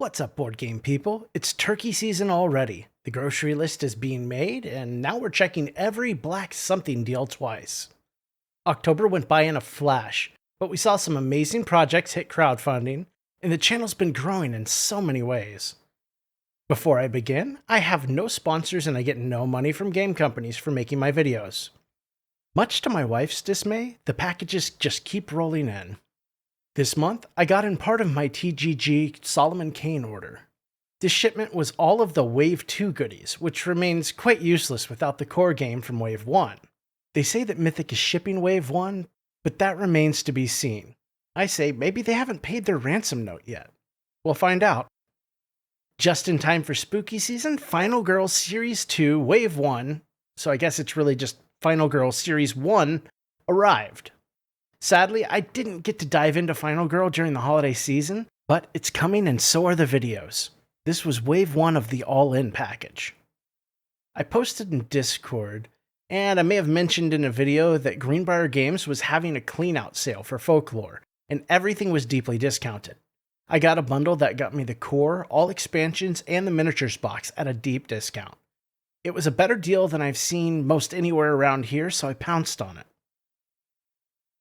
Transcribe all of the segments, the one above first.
What's up, board game people? It's turkey season already. The grocery list is being made, and now we're checking every black something deal twice. October went by in a flash, but we saw some amazing projects hit crowdfunding, and the channel's been growing in so many ways. Before I begin, I have no sponsors and I get no money from game companies for making my videos. Much to my wife's dismay, the packages just keep rolling in. This month, I got in part of my TGG Solomon Kane order. This shipment was all of the Wave 2 goodies, which remains quite useless without the core game from Wave 1. They say that Mythic is shipping Wave 1, but that remains to be seen. I say maybe they haven't paid their ransom note yet. We'll find out. Just in time for spooky season, Final Girl Series 2 Wave 1, so I guess it's really just Final Girl Series 1, arrived. Sadly, I didn't get to dive into Final Girl during the holiday season, but it's coming and so are the videos. This was Wave 1 of the all-in package. I posted in Discord, and I may have mentioned in a video that Greenbrier Games was having a clean-out sale for Folklore, and everything was deeply discounted. I got a bundle that got me the core, all expansions, and the miniatures box at a deep discount. It was a better deal than I've seen most anywhere around here, so I pounced on it.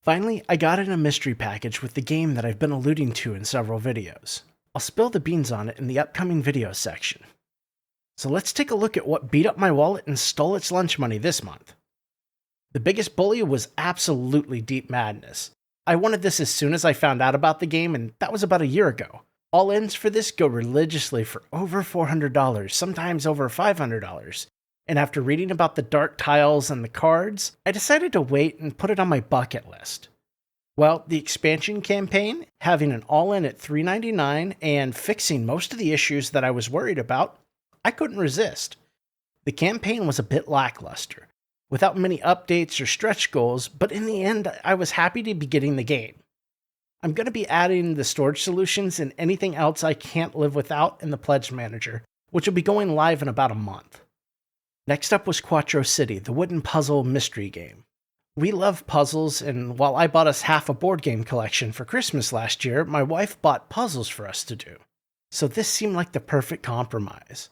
Finally, I got in a mystery package with the game that I've been alluding to in several videos. I'll spill the beans on it in the upcoming video section. So let's take a look at what beat up my wallet and stole its lunch money this month. The biggest bully was absolutely Deep Madness. I wanted this as soon as I found out about the game, and that was about a year ago. All-ins for this go religiously for over $400, sometimes over $500. And after reading about the dark tiles and the cards, I decided to wait and put it on my bucket list. Well, the expansion campaign, having an all-in at $3.99 and fixing most of the issues that I was worried about, I couldn't resist. The campaign was a bit lackluster, without many updates or stretch goals, but in the end, I was happy to be getting the game. I'm going to be adding the storage solutions and anything else I can't live without in the Pledge Manager, which will be going live in about a month. Next up was Quattro City, the wooden puzzle mystery game. We love puzzles, and while I bought us half a board game collection for Christmas last year, my wife bought puzzles for us to do. So this seemed like the perfect compromise.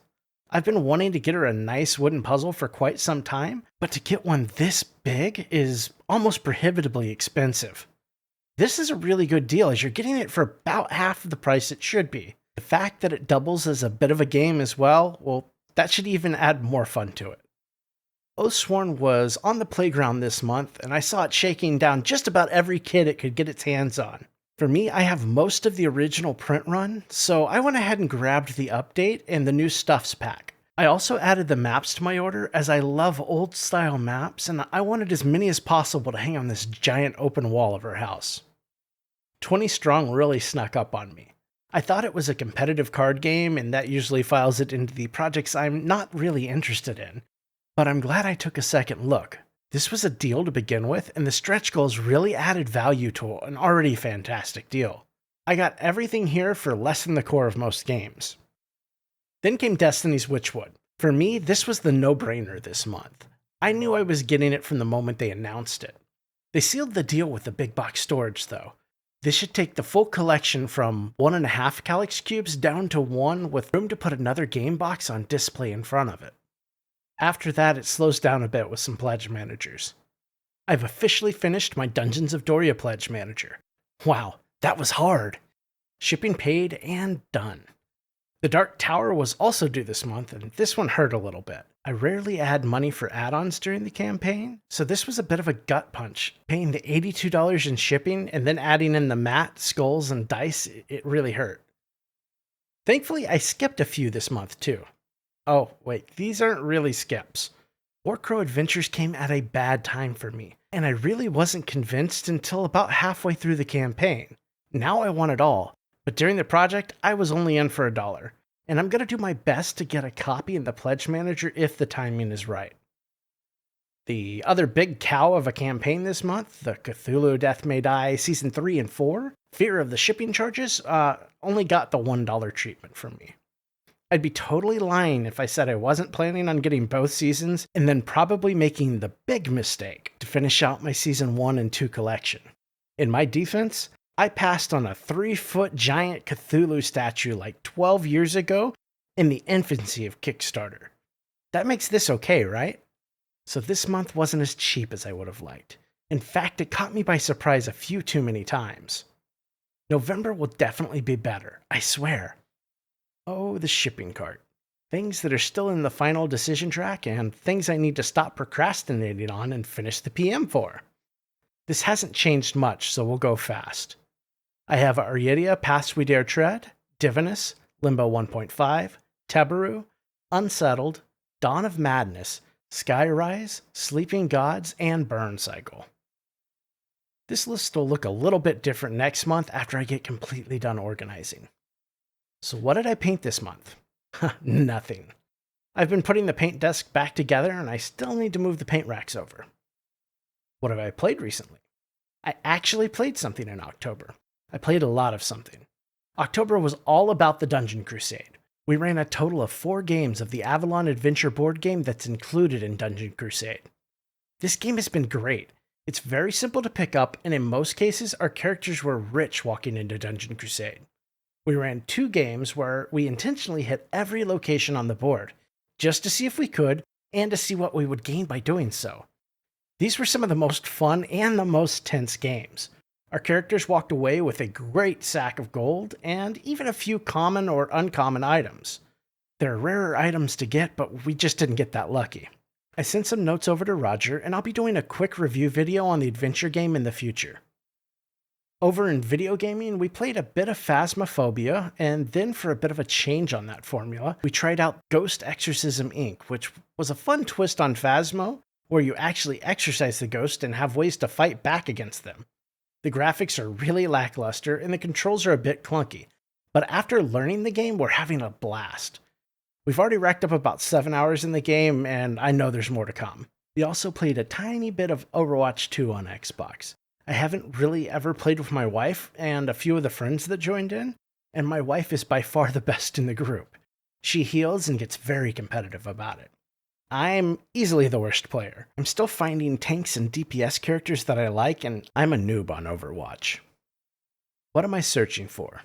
I've been wanting to get her a nice wooden puzzle for quite some time, but to get one this big is almost prohibitively expensive. This is a really good deal as you're getting it for about half of the price it should be. The fact that it doubles as a bit of a game as well, that should even add more fun to it. Oathsworn was on the playground this month, and I saw it shaking down just about every kid it could get its hands on. For me, I have most of the original print run, so I went ahead and grabbed the update and the new Stuffs pack. I also added the maps to my order as I love old style maps, and I wanted as many as possible to hang on this giant open wall of our house. 20 Strong really snuck up on me. I thought it was a competitive card game, and that usually files it into the projects I'm not really interested in. But I'm glad I took a second look. This was a deal to begin with, and the stretch goals really added value to an already fantastic deal. I got everything here for less than the core of most games. Then came Destiny's Witchwood. For me, this was the no-brainer this month. I knew I was getting it from the moment they announced it. They sealed the deal with the big box storage, though. This should take the full collection from 1.5 Calyx cubes down to 1 with room to put another game box on display in front of it. After that, it slows down a bit with some Pledge Managers. I've officially finished my Dungeons of Doria Pledge Manager. Wow, that was hard. Shipping paid and done. The Dark Tower was also due this month, and this one hurt a little bit. I rarely add money for add-ons during the campaign, so this was a bit of a gut punch. Paying the $82 in shipping and then adding in the mat, skulls, and dice, it really hurt. Thankfully, I skipped a few this month too. Oh, wait, these aren't really skips. Warcrow Adventures came at a bad time for me, and I really wasn't convinced until about halfway through the campaign. Now I want it all, but during the project, I was only in for $1. And I'm going to do my best to get a copy in the Pledge Manager if the timing is right. The other big cow of a campaign this month, the Cthulhu Death May Die Season 3 and 4, Fear of the Shipping Charges, only got the $1 treatment from me. I'd be totally lying if I said I wasn't planning on getting both seasons and then probably making the big mistake to finish out my Season 1 and 2 collection. In my defense, I passed on a 3-foot giant Cthulhu statue like 12 years ago in the infancy of Kickstarter. That makes this okay, right? So this month wasn't as cheap as I would have liked. In fact, it caught me by surprise a few too many times. November will definitely be better, I swear. Oh, the shipping cart. Things that are still in the final decision track and things I need to stop procrastinating on and finish the PM for. This hasn't changed much, so we'll go fast. I have Ariedia Paths We Dare Tread, Divinus, Limbo 1.5, Tebaru, Unsettled, Dawn of Madness, Skyrise, Sleeping Gods, and Burn Cycle. This list will look a little bit different next month after I get completely done organizing. So what did I paint this month? Nothing. I've been putting the paint desk back together and I still need to move the paint racks over. What have I played recently? I actually played something in October. I played a lot of something. October was all about the Dungeon Crusade. We ran a total of 4 games of the Avalon Adventure board game that's included in Dungeon Crusade. This game has been great. It's very simple to pick up, and in most cases, our characters were rich walking into Dungeon Crusade. We ran 2 games where we intentionally hit every location on the board, just to see if we could, and to see what we would gain by doing so. These were some of the most fun and the most tense games. Our characters walked away with a great sack of gold, and even a few common or uncommon items. There are rarer items to get, but we just didn't get that lucky. I sent some notes over to Roger, and I'll be doing a quick review video on the adventure game in the future. Over in video gaming, we played a bit of Phasmophobia, and then for a bit of a change on that formula, we tried out Ghost Exorcism Inc., which was a fun twist on Phasmo, where you actually exorcise the ghost and have ways to fight back against them. The graphics are really lackluster, and the controls are a bit clunky, but after learning the game, we're having a blast. We've already racked up about 7 hours in the game, and I know there's more to come. We also played a tiny bit of Overwatch 2 on Xbox. I haven't really ever played with my wife and a few of the friends that joined in, and my wife is by far the best in the group. She heals and gets very competitive about it. I'm easily the worst player. I'm still finding tanks and DPS characters that I like, and I'm a noob on Overwatch. What am I searching for?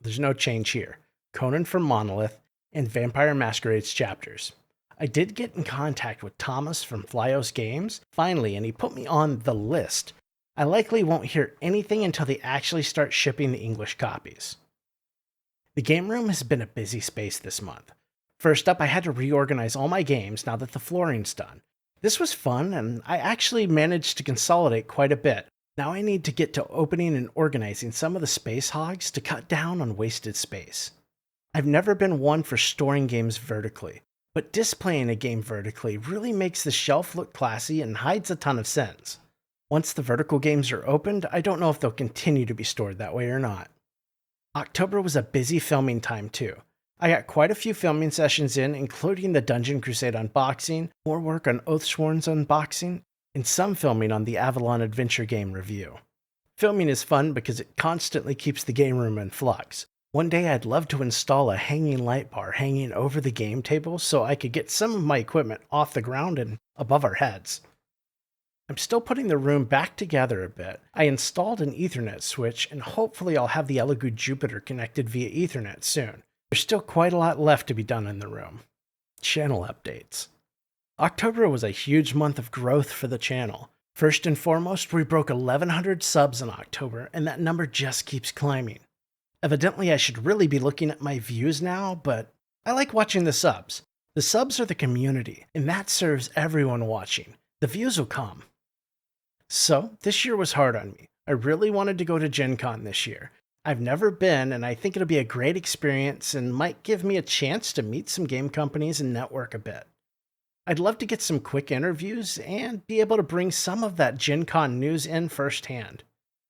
There's no change here. Conan from Monolith and Vampire Masquerade's chapters. I did get in contact with Thomas from Flyos Games, finally, and he put me on the list. I likely won't hear anything until they actually start shipping the English copies. The game room has been a busy space this month. First up, I had to reorganize all my games now that the flooring's done. This was fun, and I actually managed to consolidate quite a bit. Now I need to get to opening and organizing some of the space hogs to cut down on wasted space. I've never been one for storing games vertically, but displaying a game vertically really makes the shelf look classy and hides a ton of sins. Once the vertical games are opened, I don't know if they'll continue to be stored that way or not. October was a busy filming time too. I got quite a few filming sessions in, including the Dungeon Crusade unboxing, more work on Oathsworn's unboxing, and some filming on the Avalon Adventure game review. Filming is fun because it constantly keeps the game room in flux. One day I'd love to install a hanging light bar hanging over the game table so I could get some of my equipment off the ground and above our heads. I'm still putting the room back together a bit. I installed an Ethernet switch, and hopefully I'll have the Elegoo Jupiter connected via Ethernet soon. There's still quite a lot left to be done in the room. Channel updates. October was a huge month of growth for the channel. First and foremost, we broke 1,100 subs in October, and that number just keeps climbing. Evidently, I should really be looking at my views now, but I like watching the subs. The subs are the community, and that serves everyone watching. The views will come. So, this year was hard on me. I really wanted to go to Gen Con this year. I've never been, and I think it'll be a great experience and might give me a chance to meet some game companies and network a bit. I'd love to get some quick interviews and be able to bring some of that Gen Con news in firsthand.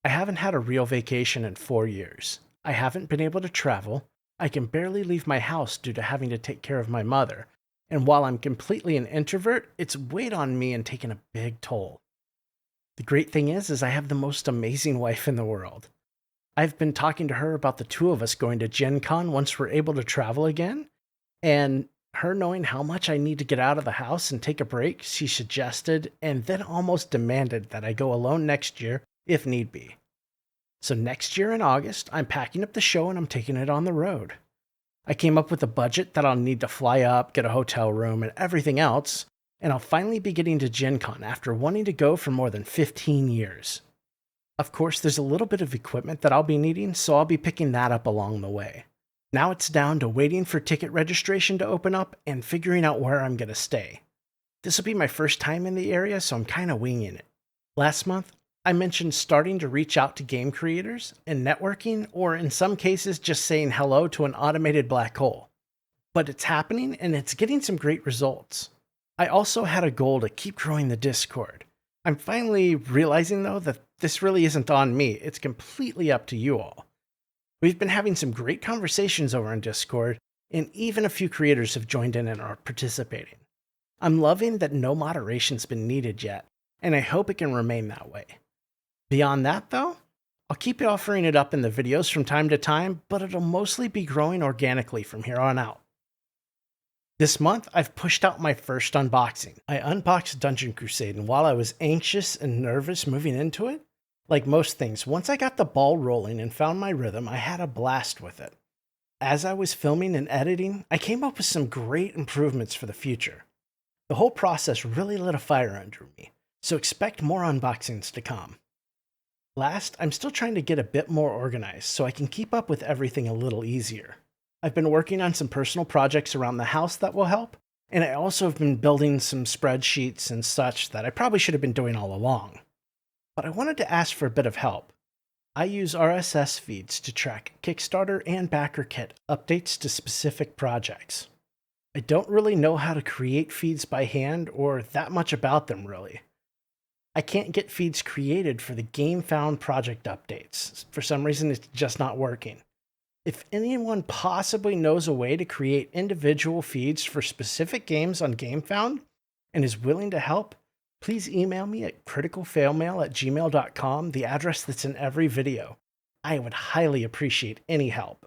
I haven't had a real vacation in 4 years. I haven't been able to travel. I can barely leave my house due to having to take care of my mother. And while I'm completely an introvert, it's weighed on me and taken a big toll. The great thing is I have the most amazing wife in the world. I've been talking to her about the two of us going to Gen Con once we're able to travel again, and her knowing how much I need to get out of the house and take a break, she suggested and then almost demanded that I go alone next year if need be. So next year in August, I'm packing up the show and I'm taking it on the road. I came up with a budget that I'll need to fly up, get a hotel room, and everything else, and I'll finally be getting to Gen Con after wanting to go for more than 15 years. Of course, there's a little bit of equipment that I'll be needing, so I'll be picking that up along the way. Now it's down to waiting for ticket registration to open up and figuring out where I'm going to stay. This will be my first time in the area, so I'm kind of winging it. Last month, I mentioned starting to reach out to game creators and networking, or in some cases, just saying hello to an automated black hole. But it's happening and it's getting some great results. I also had a goal to keep growing the Discord. I'm finally realizing, though, that this really isn't on me. It's completely up to you all. We've been having some great conversations over on Discord, and even a few creators have joined in and are participating. I'm loving that no moderation's been needed yet, and I hope it can remain that way. Beyond that, though, I'll keep offering it up in the videos from time to time, but it'll mostly be growing organically from here on out. This month, I've pushed out my first unboxing. I unboxed Dungeon Crusade, and while I was anxious and nervous moving into it, like most things, once I got the ball rolling and found my rhythm, I had a blast with it. As I was filming and editing, I came up with some great improvements for the future. The whole process really lit a fire under me, so expect more unboxings to come. Last, I'm still trying to get a bit more organized so I can keep up with everything a little easier. I've been working on some personal projects around the house that will help, and I also have been building some spreadsheets and such that I probably should have been doing all along. But I wanted to ask for a bit of help. I use RSS feeds to track Kickstarter and BackerKit updates to specific projects. I don't really know how to create feeds by hand or that much about them really. I can't get feeds created for the GameFound project updates. For some reason, it's just not working. If anyone possibly knows a way to create individual feeds for specific games on GameFound and is willing to help, please email me at criticalfailmail@gmail.com, the address that's in every video. I would highly appreciate any help.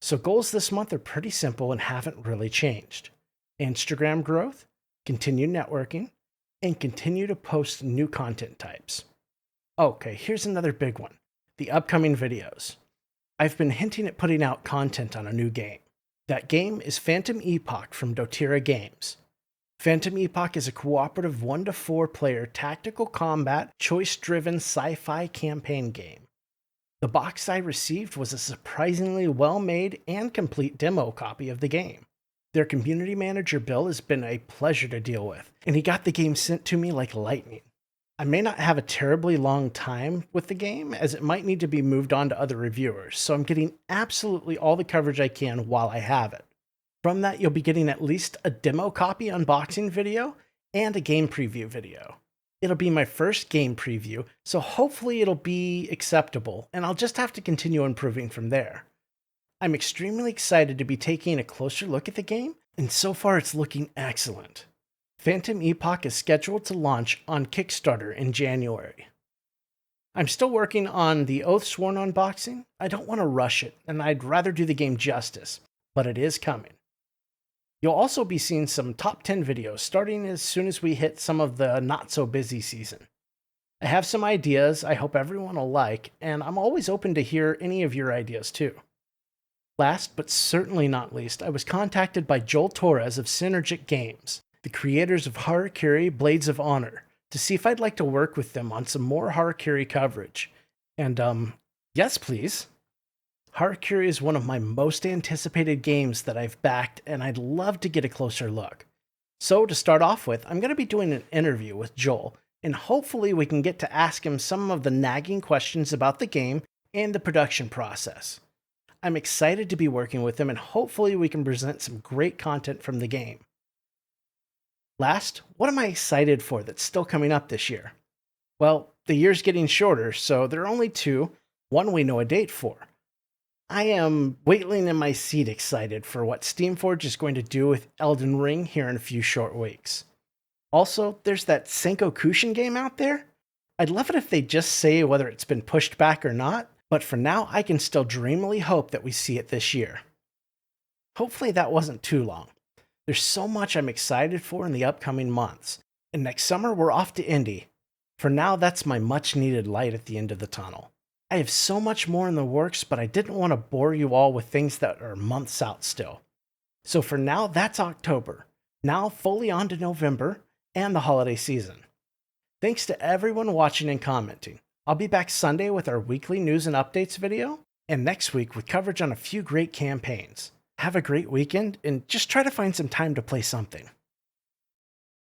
So goals this month are pretty simple and haven't really changed. Instagram growth, continue networking, and continue to post new content types. Okay, here's another big one, the upcoming videos. I've been hinting at putting out content on a new game. That game is Phantom Epoch from Dotira Games. Phantom Epoch is a cooperative 1 to 4 player tactical combat, choice-driven sci-fi campaign game. The box I received was a surprisingly well-made and complete demo copy of the game. Their community manager, Bill, has been a pleasure to deal with, and he got the game sent to me like lightning. I may not have a terribly long time with the game, as it might need to be moved on to other reviewers, so I'm getting absolutely all the coverage I can while I have it. From that, you'll be getting at least a demo copy unboxing video and a game preview video. It'll be my first game preview, so hopefully it'll be acceptable, and I'll just have to continue improving from there. I'm extremely excited to be taking a closer look at the game, and so far it's looking excellent. Phantom Epoch is scheduled to launch on Kickstarter in January. I'm still working on the Oathsworn unboxing. I don't want to rush it, and I'd rather do the game justice, but it is coming. You'll also be seeing some top 10 videos starting as soon as we hit some of the not-so-busy season. I have some ideas I hope everyone will like, and I'm always open to hear any of your ideas too. Last, but certainly not least, I was contacted by Joel Torres of Synergic Games, the creators of Harakiri Blades of Honor, to see if I'd like to work with them on some more Harakiri coverage. And, yes please. Harakiri is one of my most anticipated games that I've backed, and I'd love to get a closer look. So to start off with, I'm going to be doing an interview with Joel, and hopefully we can get to ask him some of the nagging questions about the game and the production process. I'm excited to be working with him, and hopefully we can present some great content from the game. Last, what am I excited for that's still coming up this year? Well, the year's getting shorter, so there are only two, one we know a date for. I am waiting in my seat excited for what Steamforge is going to do with Elden Ring here in a few short weeks. Also, there's that Senkokushin game out there. I'd love it if they just say whether it's been pushed back or not, but for now I can still dreamily hope that we see it this year. Hopefully that wasn't too long. There's so much I'm excited for in the upcoming months, and next summer we're off to Indy. For now, that's my much needed light at the end of the tunnel. I have so much more in the works, but I didn't want to bore you all with things that are months out still. So for now, that's October. Now fully on to November and the holiday season. Thanks to everyone watching and commenting. I'll be back Sunday with our weekly news and updates video, and next week with coverage on a few great campaigns. Have a great weekend, and just try to find some time to play something.